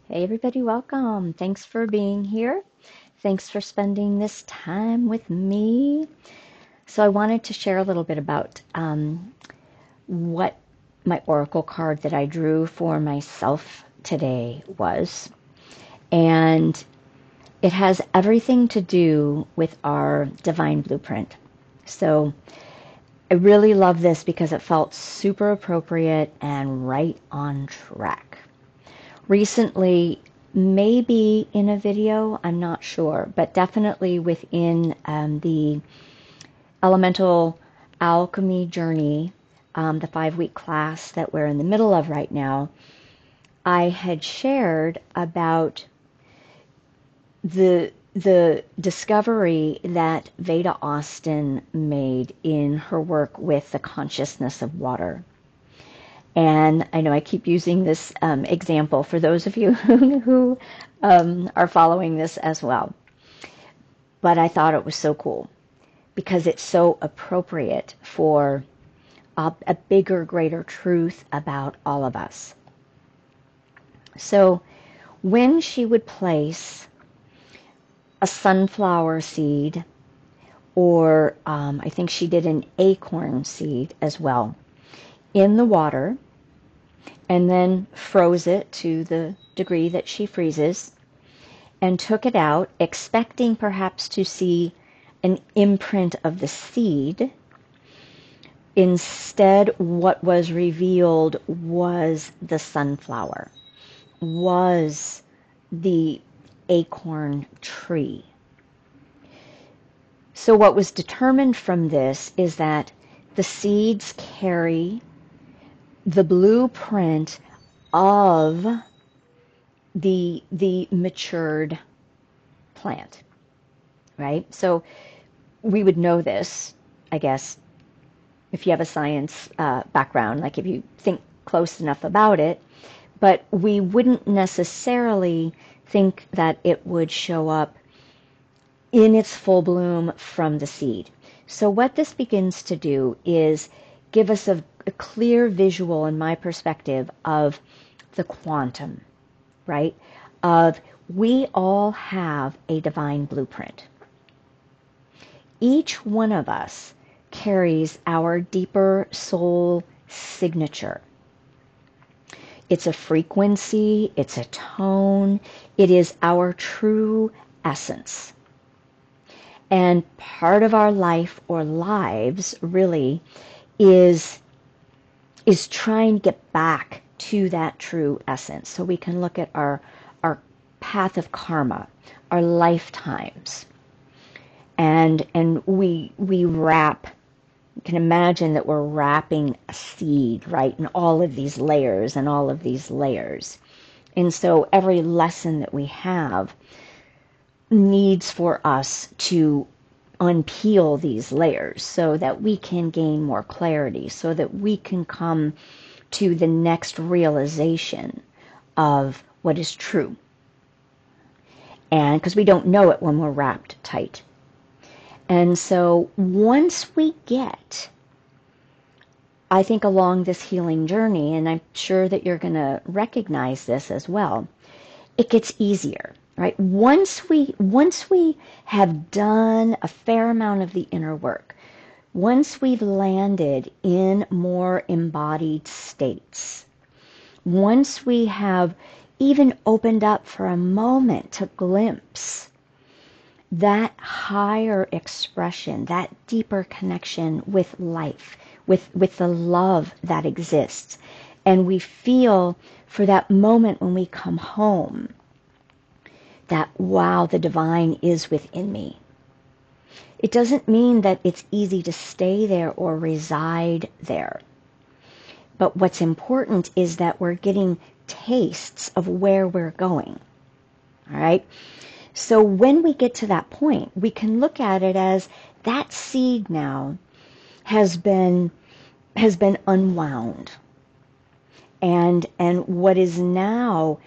Hey everybody, welcome. Thanks for being here. Thanks for spending this time with me. So I wanted to share a little bit about what my oracle card that I drew for myself today was. And it has everything to do with our divine blueprint. So I really love this because it felt super appropriate and right on track. Recently, maybe in a video, I'm not sure, but definitely within the elemental alchemy journey, the 5-week class that we're in the middle of right now, I had shared about the discovery that Veda Austin made in her work with the consciousness of water. And I know I keep using this example for those of you who are following this as well. But I thought it was so cool because it's so appropriate for a bigger, greater truth about all of us. So when she would place a sunflower seed, or I think she did an acorn seed as well, in the water, and then froze it to the degree that she freezes, and took it out, expecting perhaps to see an imprint of the seed. Instead, what was revealed was the sunflower, was the acorn tree. So what was determined from this is that the seeds carry the blueprint of the matured plant, right? So we would know this, I guess, if you have a science background, like if you think close enough about it, but we wouldn't necessarily think that it would show up in its full bloom from the seed. So what this begins to do is give us a clear visual, in my perspective, of the quantum, right? Of we all have a divine blueprint. Each one of us carries our deeper soul signature. It's a frequency, it's a tone, it is our true essence. And part of our life or lives really is trying to get back to that true essence. So we can look at our path of karma, our lifetimes. And we wrap, you can imagine that we're wrapping a seed, right, in all of these layers and all of these layers. And so every lesson that we have needs for us to unpeel these layers so that we can gain more clarity, so that we can come to the next realization of what is true. And because we don't know it when we're wrapped tight. And so once we get, I think, along this healing journey, and I'm sure that you're going to recognize this as well, it gets easier, right? Once we have done a fair amount of the inner work, once we've landed in more embodied states, once we have even opened up for a moment to glimpse that higher expression, that deeper connection with life, with the love that exists, and we feel for that moment when we come home that, wow, the divine is within me. It doesn't mean that it's easy to stay there or reside there. But what's important is that we're getting tastes of where we're going. All right? So when we get to that point, we can look at it as that seed now has been unwound. And what is now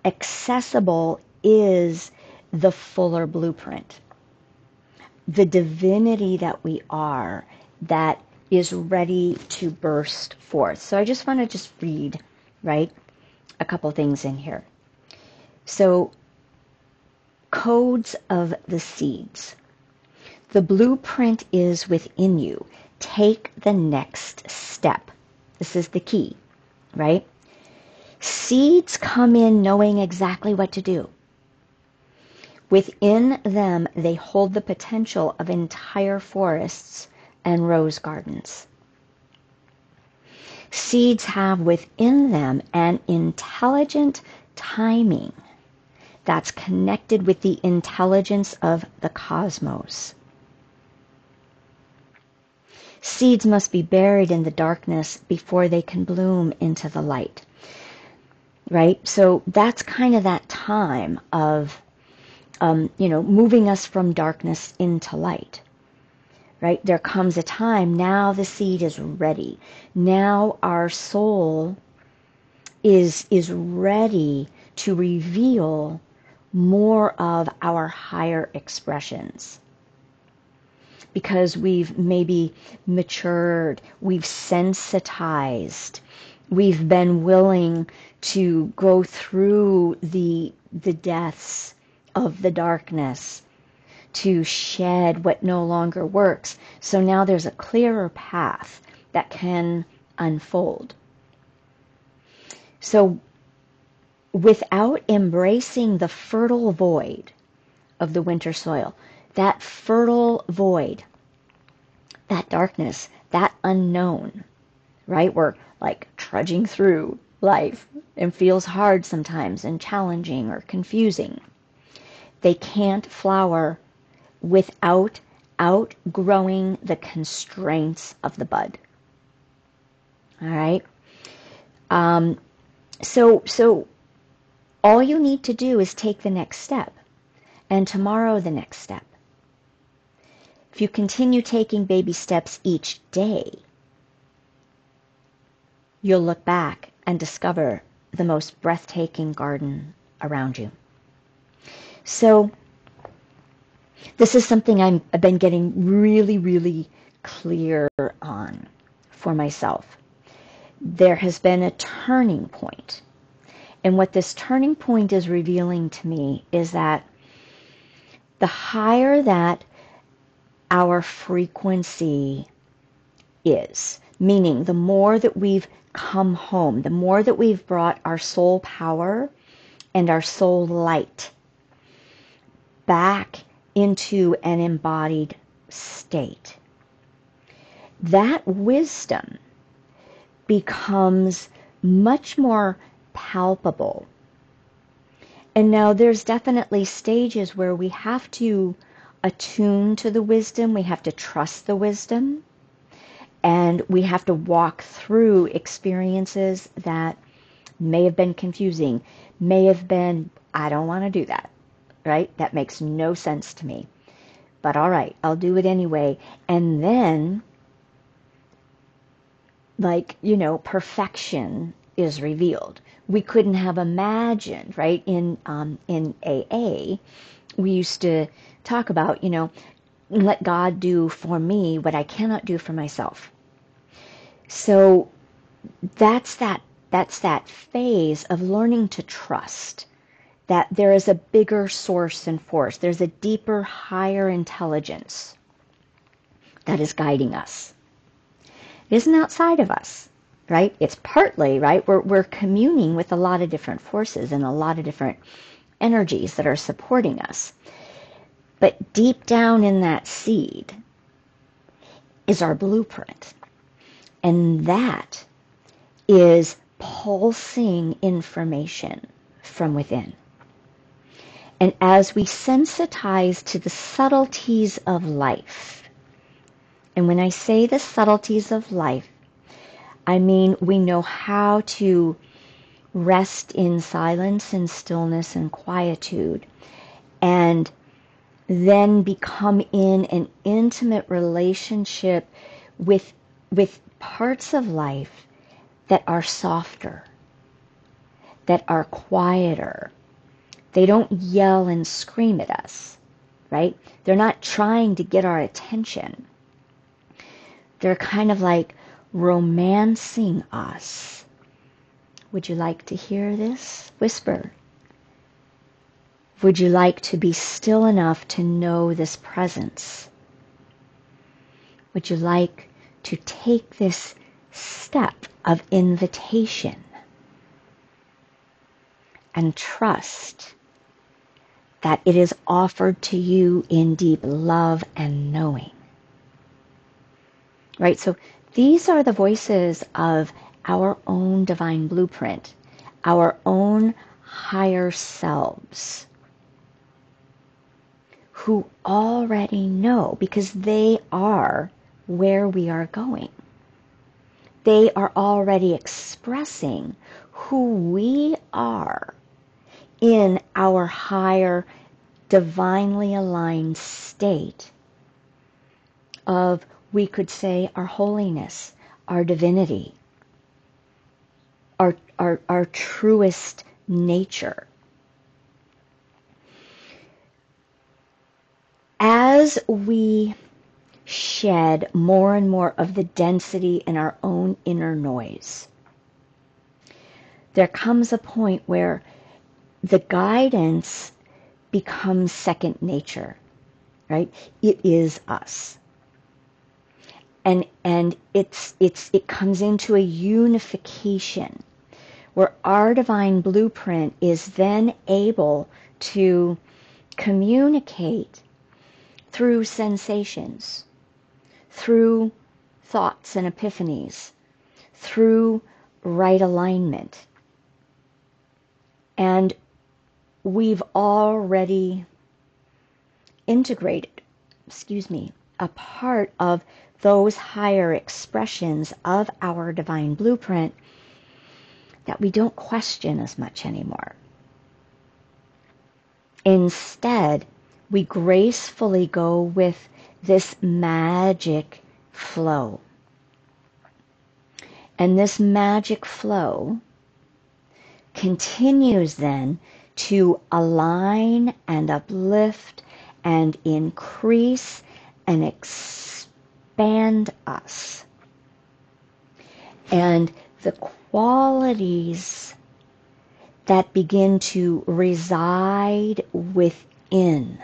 accessible is the fuller blueprint. The divinity that we are, that is ready to burst forth. So I just want to read, right, a couple things in here. So, codes of the seeds. The blueprint is within you. Take the next step. This is the key, right? Seeds come in knowing exactly what to do. Within them, they hold the potential of entire forests and rose gardens. Seeds have within them an intelligent timing that's connected with the intelligence of the cosmos. Seeds must be buried in the darkness before they can bloom into the light, right? So that's kind of that time of, moving us from darkness into light, right? There comes a time, now the seed is ready. Now our soul is ready to reveal more of our higher expressions. Because we've maybe matured, we've sensitized, we've been willing to go through the deaths of the darkness, to shed what no longer works. So now there's a clearer path that can unfold. So without embracing the fertile void of the winter soil, that fertile void, that darkness, that unknown, right? We're like trudging through life and feels hard sometimes and challenging or confusing. They can't flower without outgrowing the constraints of the bud. All right? So all you need to do is take the next step, and tomorrow the next step. If you continue taking baby steps each day, you'll look back and discover the most breathtaking garden around you. So this is something I've been getting really, really clear on for myself. There has been a turning point. And what this turning point is revealing to me is that the higher that our frequency is, meaning the more that we've come home, the more that we've brought our soul power and our soul light back into an embodied state, that wisdom becomes much more palpable. And now there's definitely stages where we have to attune to the wisdom, we have to trust the wisdom, and we have to walk through experiences that may have been confusing, may have been, I don't want to do that, right? That makes no sense to me. But all right, I'll do it anyway. And then, perfection is revealed. We couldn't have imagined, right? In AA, we used to talk about, let God do for me what I cannot do for myself. So that's that phase of learning to trust that there is a bigger source and force. There's a deeper, higher intelligence that is guiding us. It isn't outside of us, right? It's partly, right? We're communing with a lot of different forces and a lot of different energies that are supporting us. But deep down in that seed is our blueprint. And that is pulsing information from within. And as we sensitize to the subtleties of life, and when I say the subtleties of life, I mean we know how to rest in silence and stillness and quietude, and then become in an intimate relationship with parts of life that are softer, that are quieter. They don't yell and scream at us, right? They're not trying to get our attention. They're kind of like romancing us. Would you like to hear this? Whisper. Would you like to be still enough to know this presence? Would you like to take this step of invitation and trust that it is offered to you in deep love and knowing? Right? So these are the voices of our own divine blueprint, our own higher selves, who already know because they are where we are going. They are already expressing who we are in our higher, divinely aligned state of, we could say, our holiness, our divinity, our truest nature. As we shed more and more of the density in our own inner noise, there comes a point where the guidance becomes second nature, right? It is us. And it comes into a unification where our divine blueprint is then able to communicate through sensations, through thoughts and epiphanies, through right alignment. And we've already integrated, a part of those higher expressions of our divine blueprint that we don't question as much anymore. Instead, we gracefully go with this magic flow. And this magic flow continues then to align and uplift and increase and expand us. And the qualities that begin to reside within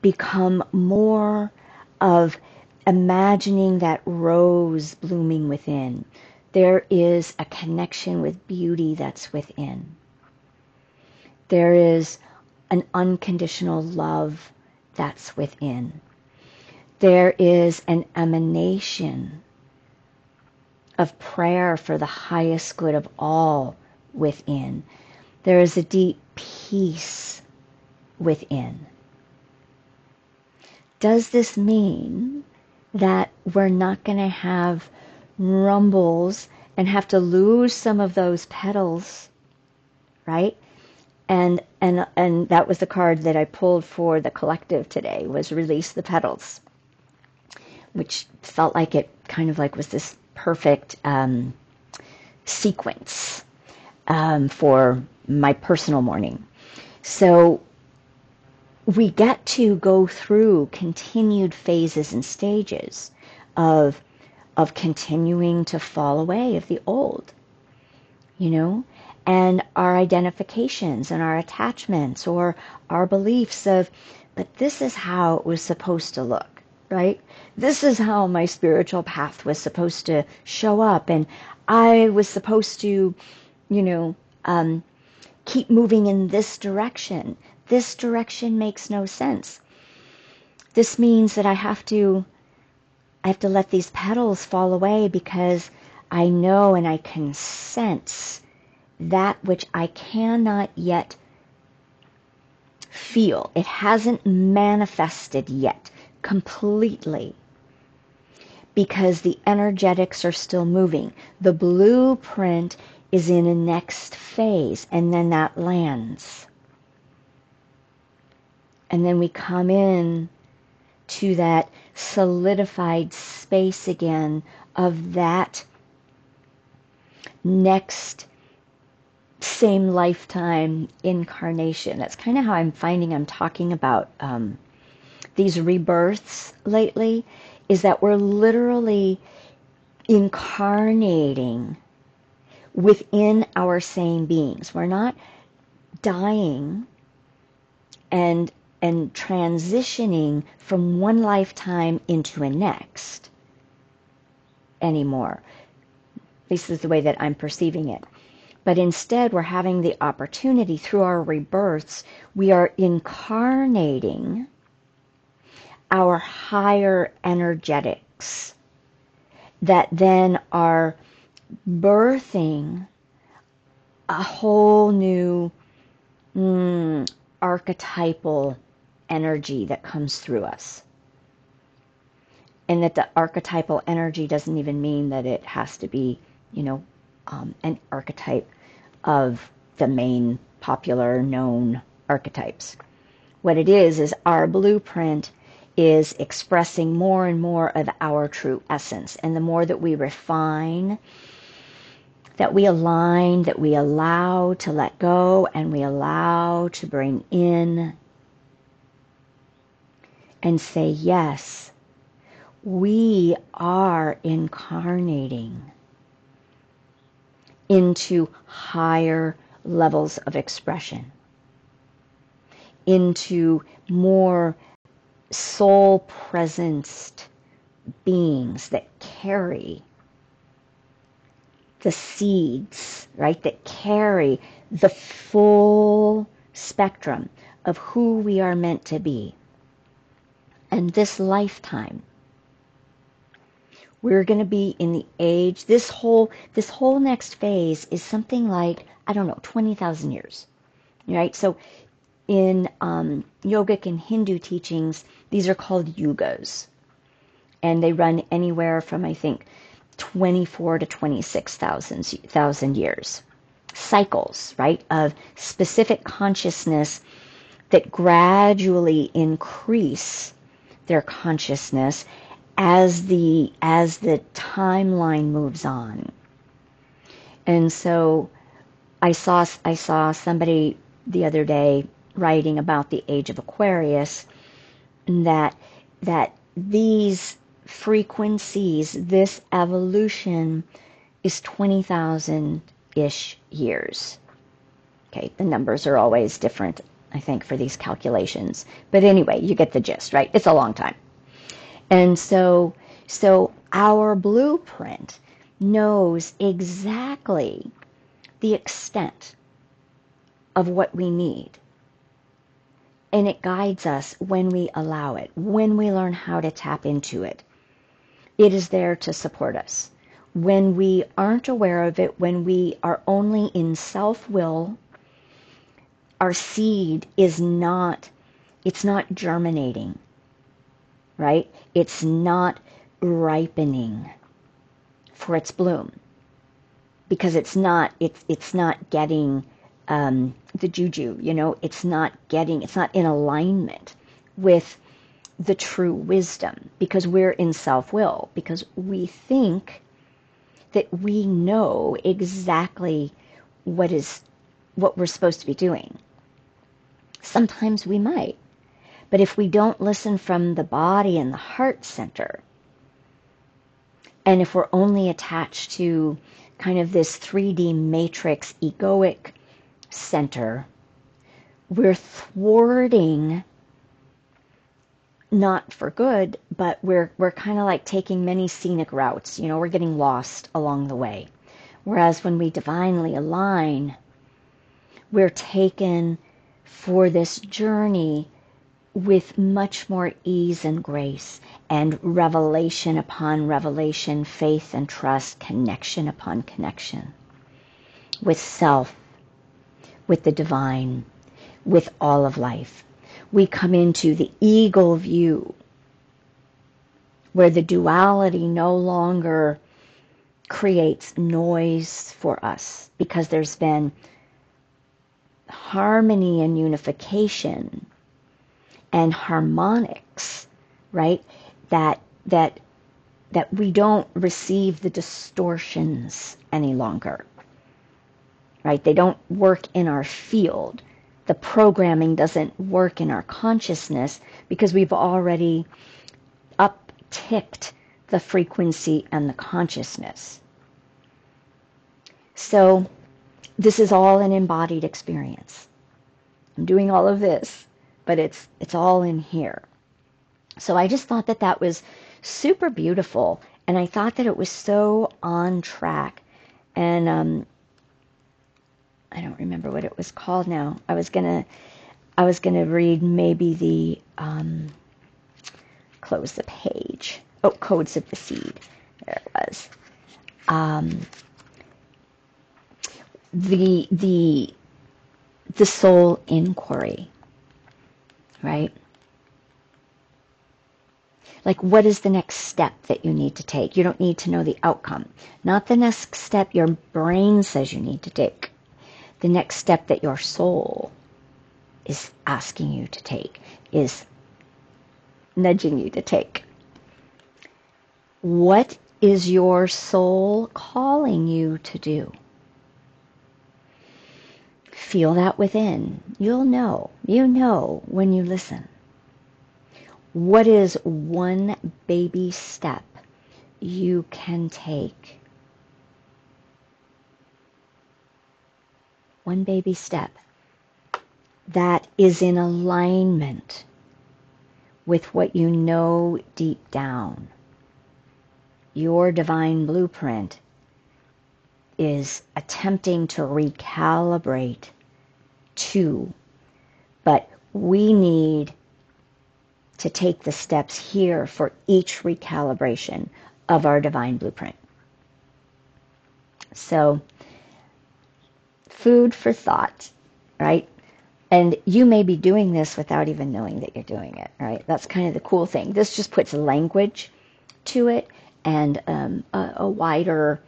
become more of imagining that rose blooming within. There is a connection with beauty that's within. There is an unconditional love that's within. There is an emanation of prayer for the highest good of all within. There is a deep peace within. Does this mean that we're not going to have rumbles and have to lose some of those petals, right? And that was the card that I pulled for the collective today, was release the petals, which felt like it kind of like was this perfect sequence for my personal morning. So we get to go through continued phases and stages of continuing to fall away of the old, and our identifications and our attachments or our beliefs of, but this is how it was supposed to look, right? This is how my spiritual path was supposed to show up, and I was supposed to, keep moving in this direction. This direction makes no sense. This means that I have to let these petals fall away because I know and I can sense that which I cannot yet feel. It hasn't manifested yet completely because the energetics are still moving. The blueprint is in a next phase, and then that lands. And then we come in to that solidified space again of that next same lifetime incarnation. That's kind of how I'm finding I'm talking about these rebirths lately, is that we're literally incarnating within our same beings. We're not dying and transitioning from one lifetime into a next anymore. This is the way that I'm perceiving it. But instead, we're having the opportunity through our rebirths, we are incarnating our higher energetics that then are birthing a whole new archetypal energy that comes through us. And that the archetypal energy doesn't even mean that it has to be, an archetype of the main popular known archetypes. What it is our blueprint is expressing more and more of our true essence. And the more that we refine, that we align, that we allow to let go, and we allow to bring in and say, yes, we are incarnating into higher levels of expression, into more soul presenced beings that carry the seeds, right? That carry the full spectrum of who we are meant to be. And this lifetime, we're going to be in the age, this whole next phase is something like, 20,000 years, right? So in yogic and Hindu teachings, these are called yugas. And they run anywhere from, I think, 24 to 26,000 years. Cycles, right, of specific consciousness that gradually increase their consciousness as the timeline moves on. And so I saw somebody the other day writing about the age of Aquarius, that these frequencies, this evolution is 20,000-ish years. Okay, the numbers are always different, I think, for these calculations. But anyway, you get the gist, right? It's a long time. And so our blueprint knows exactly the extent of what we need. And it guides us when we allow it, when we learn how to tap into it. It is there to support us. When we aren't aware of it, when we are only in self-will, our seed is not germinating, right? It's not ripening for its bloom, because it's not getting the juju, it's not in alignment with the true wisdom, because we're in self-will, because we think that we know exactly what we're supposed to be doing. Sometimes we might, but if we don't listen from the body and the heart center, and if we're only attached to kind of this 3D matrix egoic center, we're thwarting, not for good, but we're kind of like taking many scenic routes. We're getting lost along the way. Whereas when we divinely align, we're taken for this journey with much more ease and grace, and revelation upon revelation, faith and trust, connection upon connection with self, with the divine, with all of life. We come into the eagle view, where the duality no longer creates noise for us, because there's been harmony and unification and harmonics, right? That we don't receive the distortions any longer, right? They don't work in our field. The programming doesn't work in our consciousness, because we've already upticked the frequency and the consciousness. So this is all an embodied experience. I'm doing all of this, but it's all in here. So I just thought that that was super beautiful, and I thought that it was so on track. And I don't remember what it was called now. I was gonna read maybe the close the page. Oh, Codes of the Seed. There it was. The soul inquiry, right? Like, what is the next step that you need to take? You don't need to know the outcome. Not the next step your brain says you need to take. The next step that your soul is asking you to take, is nudging you to take. What is your soul calling you to do? Feel that within. You'll know. You know when you listen. What is one baby step you can take? One baby step that is in alignment with what you know deep down. Your divine blueprint is attempting to recalibrate to, but we need to take the steps here for each recalibration of our divine blueprint. So, food for thought, right? And you may be doing this without even knowing that you're doing it, right? That's kind of the cool thing. This just puts language to it and a wider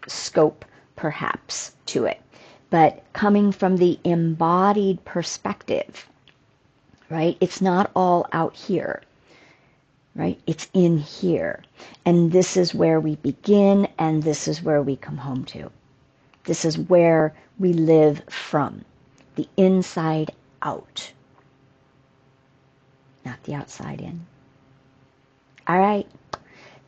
scope, perhaps, to it. But coming from the embodied perspective, right? It's not all out here, right? It's in here. And this is where we begin, and this is where we come home to. This is where we live from, the inside out, not the outside in. All right,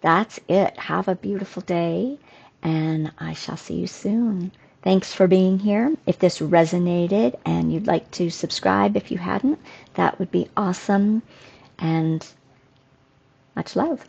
that's it. Have a beautiful day, and I shall see you soon. Thanks for being here. If this resonated and you'd like to subscribe if you hadn't, that would be awesome. And much love.